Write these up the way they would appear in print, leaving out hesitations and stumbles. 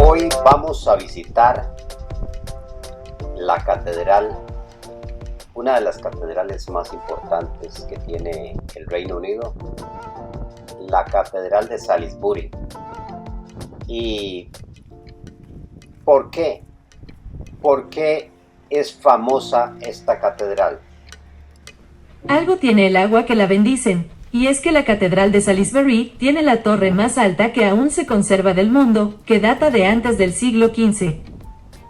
Hoy vamos a visitar la catedral, una de las catedrales más importantes que tiene el Reino Unido, la Catedral de Salisbury. ¿Y por qué? ¿Por qué es famosa esta catedral? Algo tiene el agua que la bendicen, y es que la Catedral de Salisbury tiene la torre más alta que aún se conserva del mundo, que data de antes del siglo XV.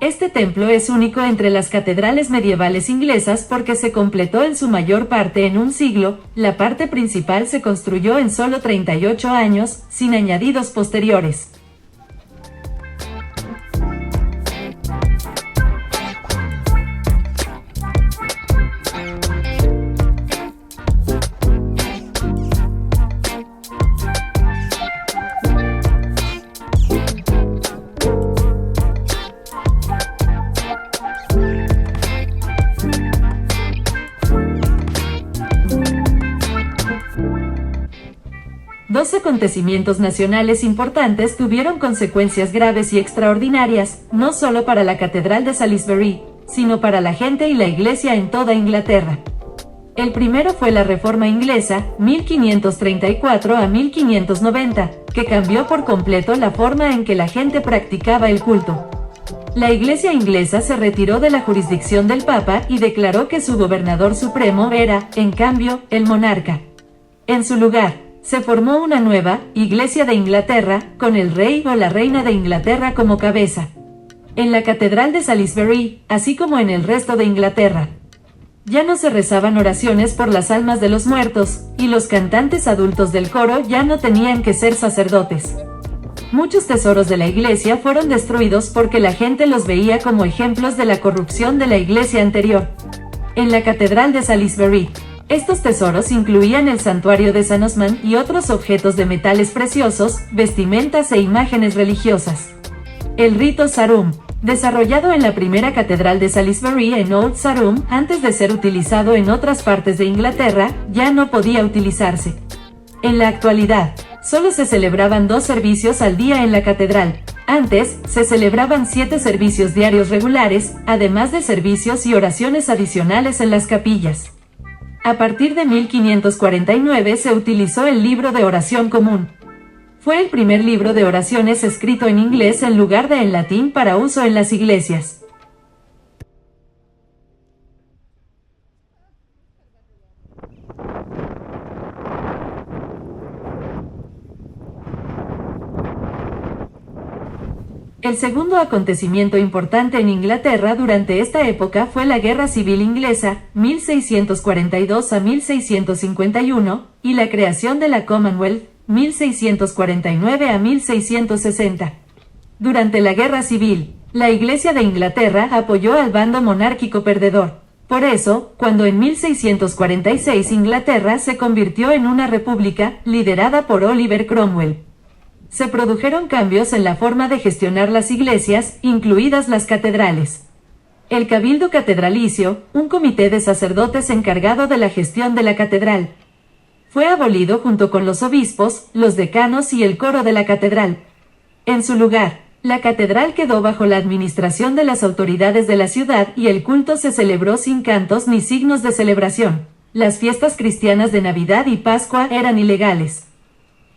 Este templo es único entre las catedrales medievales inglesas porque se completó en su mayor parte en un siglo, la parte principal se construyó en solo 38 años, sin añadidos posteriores. Dos acontecimientos nacionales importantes tuvieron consecuencias graves y extraordinarias, no solo para la Catedral de Salisbury, sino para la gente y la Iglesia en toda Inglaterra. El primero fue la Reforma Inglesa, 1534 a 1590, que cambió por completo la forma en que la gente practicaba el culto. La Iglesia inglesa se retiró de la jurisdicción del Papa y declaró que su gobernador supremo era, en cambio, el monarca. En su lugar, se formó una nueva Iglesia de Inglaterra, con el rey o la reina de Inglaterra como cabeza. En la Catedral de Salisbury, así como en el resto de Inglaterra, ya no se rezaban oraciones por las almas de los muertos, y los cantantes adultos del coro ya no tenían que ser sacerdotes. Muchos tesoros de la Iglesia fueron destruidos porque la gente los veía como ejemplos de la corrupción de la Iglesia anterior. En la Catedral de Salisbury, estos tesoros incluían el santuario de San Osman y otros objetos de metales preciosos, vestimentas e imágenes religiosas. El rito Sarum, desarrollado en la primera catedral de Salisbury en Old Sarum, antes de ser utilizado en otras partes de Inglaterra, ya no podía utilizarse. En la actualidad, solo se celebraban 2 servicios al día en la catedral. Antes, se celebraban 7 servicios diarios regulares, además de servicios y oraciones adicionales en las capillas. A partir de 1549 se utilizó el libro de oración común. Fue el primer libro de oraciones escrito en inglés en lugar de en latín para uso en las iglesias. El segundo acontecimiento importante en Inglaterra durante esta época fue la Guerra Civil Inglesa, 1642 a 1651, y la creación de la Commonwealth, 1649 a 1660. Durante la Guerra Civil, la Iglesia de Inglaterra apoyó al bando monárquico perdedor. Por eso, cuando en 1646 Inglaterra se convirtió en una república, liderada por Oliver Cromwell, se produjeron cambios en la forma de gestionar las iglesias, incluidas las catedrales. El Cabildo Catedralicio, un comité de sacerdotes encargado de la gestión de la catedral, fue abolido junto con los obispos, los decanos y el coro de la catedral. En su lugar, la catedral quedó bajo la administración de las autoridades de la ciudad y el culto se celebró sin cantos ni signos de celebración. Las fiestas cristianas de Navidad y Pascua eran ilegales.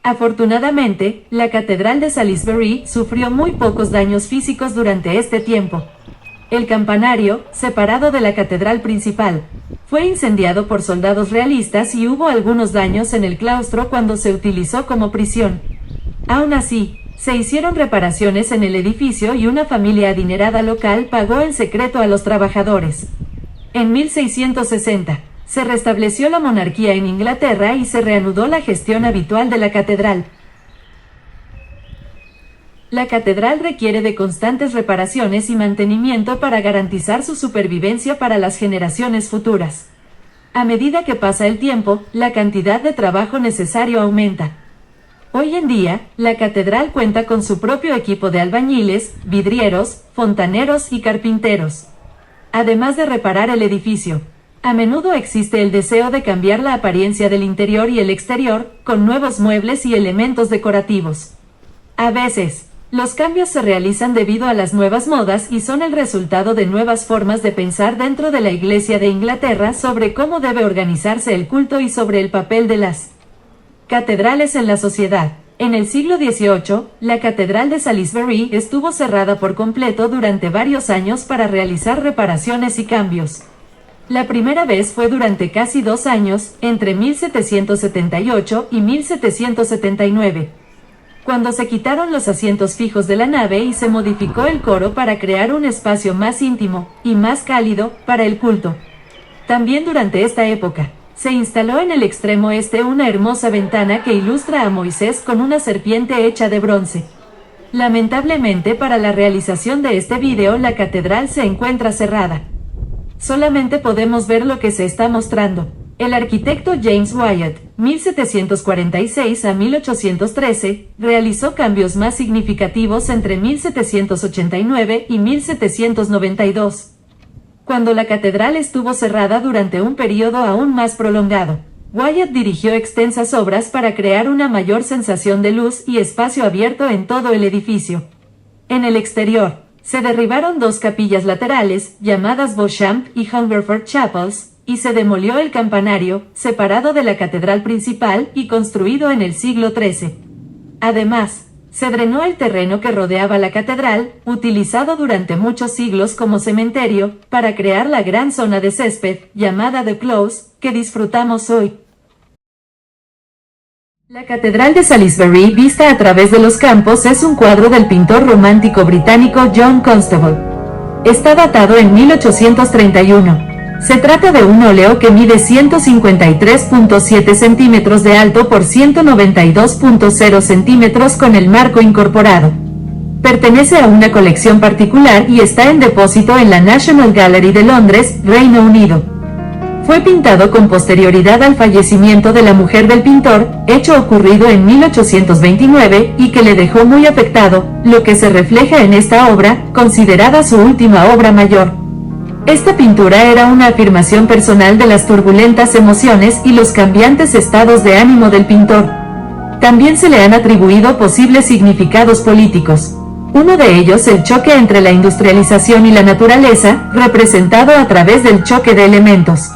Afortunadamente, la Catedral de Salisbury sufrió muy pocos daños físicos durante este tiempo. El campanario, separado de la catedral principal, fue incendiado por soldados realistas y hubo algunos daños en el claustro cuando se utilizó como prisión. Aún así, se hicieron reparaciones en el edificio y una familia adinerada local pagó en secreto a los trabajadores. En 1660, se restableció la monarquía en Inglaterra y se reanudó la gestión habitual de la catedral. La catedral requiere de constantes reparaciones y mantenimiento para garantizar su supervivencia para las generaciones futuras. A medida que pasa el tiempo, la cantidad de trabajo necesario aumenta. Hoy en día, la catedral cuenta con su propio equipo de albañiles, vidrieros, fontaneros y carpinteros. Además de reparar el edificio, A menudo existe el deseo de cambiar la apariencia del interior y el exterior, con nuevos muebles y elementos decorativos. A veces, los cambios se realizan debido a las nuevas modas y son el resultado de nuevas formas de pensar dentro de la Iglesia de Inglaterra sobre cómo debe organizarse el culto y sobre el papel de las catedrales en la sociedad. En el siglo XVIII, la Catedral de Salisbury estuvo cerrada por completo durante varios años para realizar reparaciones y cambios. La primera vez fue durante casi 2 años, entre 1778 y 1779. Cuando se quitaron los asientos fijos de la nave y se modificó el coro para crear un espacio más íntimo y más cálido para el culto. También durante esta época, se instaló en el extremo este una hermosa ventana que ilustra a Moisés con una serpiente hecha de bronce. Lamentablemente para la realización de este vídeo la catedral se encuentra cerrada. Solamente podemos ver lo que se está mostrando. El arquitecto James Wyatt, 1746 a 1813, realizó cambios más significativos entre 1789 y 1792, cuando la catedral estuvo cerrada durante un periodo aún más prolongado. Wyatt dirigió extensas obras para crear una mayor sensación de luz y espacio abierto en todo el edificio. En el exterior, se derribaron 2 capillas laterales, llamadas Beauchamp y Hungerford Chapels, y se demolió el campanario, separado de la catedral principal y construido en el siglo XIII. Además, se drenó el terreno que rodeaba la catedral, utilizado durante muchos siglos como cementerio, para crear la gran zona de césped, llamada The Close, que disfrutamos hoy. La Catedral de Salisbury vista a través de los campos es un cuadro del pintor romántico británico John Constable. Está datado en 1831. Se trata de un óleo que mide 153.7 centímetros de alto por 192.0 centímetros con el marco incorporado. Pertenece a una colección particular y está en depósito en la National Gallery de Londres, Reino Unido. Fue pintado con posterioridad al fallecimiento de la mujer del pintor, hecho ocurrido en 1829 y que le dejó muy afectado, lo que se refleja en esta obra, considerada su última obra mayor. Esta pintura era una afirmación personal de las turbulentas emociones y los cambiantes estados de ánimo del pintor. También se le han atribuido posibles significados políticos. Uno de ellos el choque entre la industrialización y la naturaleza, representado a través del choque de elementos.